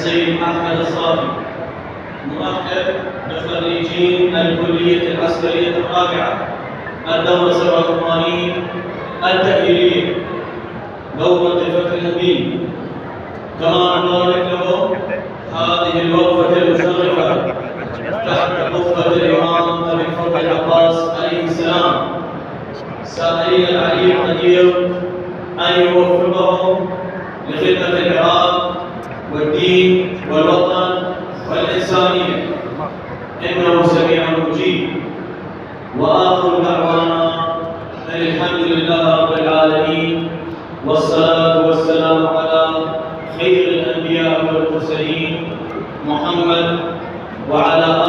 السيد أحمد الصافي، نرحب بخريجين الكلية العسكرية الرابعة الدورة 87 التأهيلية دورة الفتح المبين. كما نبارك له هذه الوقفة المشرفة تحت قبة الإمام أبي الفضل العباس عليه السلام، سائلين العلي القدير أن يوفقهم لخدمة العراق والدين والوطن والإنسانية، إنه سميع مجيب. وآخر دعوانا أن الحمد لله رب العالمين، والصلاة والسلام على خير الأنبياء والمرسلين محمد وعلى